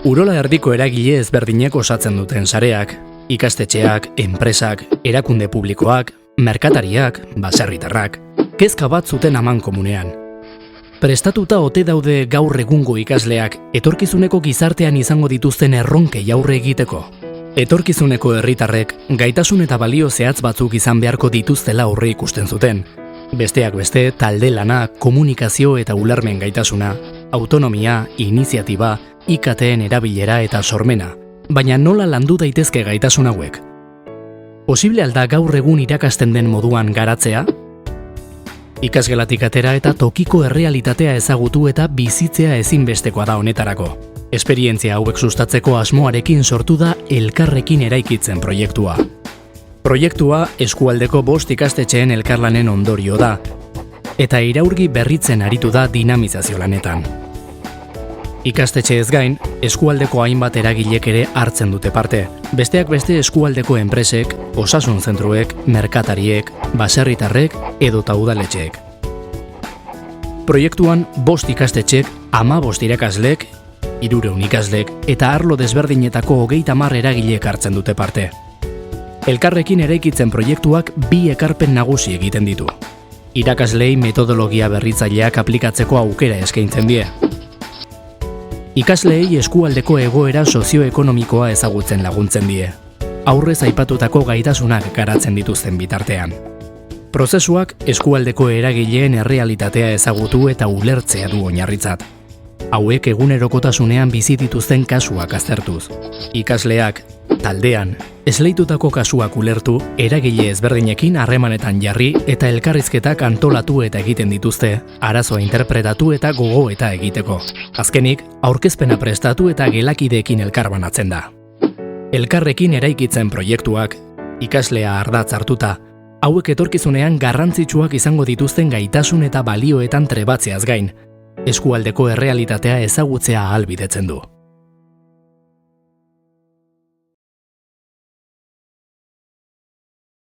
Urola erdiko eragile ezberdinek osatzen duten sareak, ikastetxeak, enpresak, erakunde publikoak, merkatariak, baserritarrak, kezka bat zuten amankomunean. Prestatuta ote daude gaur egungo ikasleak etorkizuneko gizartean izango dituzten erronkei aurre egiteko? Etorkizuneko herritarrek gaitasun eta balio zehatz batzuk izan beharko dituztela aurre ikusten zuten. Besteak beste, talde lana, komunikazio eta ulermen gaitasuna, autonomia, iniziatiba, IKT-en erabilera eta sormena. Baina nola landu daitezke gaitasun hauek? Posible alda gaur egun irakasten den moduan garatzea? Ikasgelatik atera eta tokiko errealitatea ezagutu eta bizitzea ezinbestekoa da honetarako. Esperientzia hauek sustatzeko asmoarekin sortu da Elkarrekin eraikitzen proiektua. Proiektua eskualdeko 5 ikastetxeen elkarlanen ondorio da, eta iraurgi berritzen aritu da dinamizazio lanetan. Ikastetxe ez gain, eskualdeko hainbat eragilek ere hartzen dute parte. Besteak beste eskualdeko enpresek, osasun zentruek, merkatariek, baserritarrek edota udaletxeek. Proiektuan 5 ikastetxek, 15 irakaslek, 300 ikaslek eta arlo desberdinetako 30 eragilek hartzen dute parte. Elkarrekin eraikitzen proiektuak 2 ekarpen nagusi egiten ditu. Irakaslei metodologia berritzaileak aplikatzeko aukera eskaintzen die. Ikasleei eskualdeko egoera sozioekonomikoa ezagutzen laguntzen die. Aurrez aipatutako gaitasunak garatzen dituzten bitartean. Prozesuak eskualdeko eragileen errealitatea ezagutu eta ulertzea du oinarritzat. Hauek egunerokotasunean bizi dituzten kasuak aztertuz. Ikasleak, taldean, esleitutako kasuak ulertu, eragile ezberdinekin harremanetan jarri eta elkarrizketak antolatu eta egiten dituzte, arazoa interpretatu eta gogoeta egiteko. Azkenik, aurkezpena prestatu eta gelakideekin elkarbanatzen da. Elkarrekin eraikitzen proiektuak, ikaslea ardatz hartuta, hauek etorkizunean garrantzitsuak izango dituzten gaitasun eta balioetan trebatzeaz gain, eskualdeko errealitatea ezagutzea ahalbidetzen du.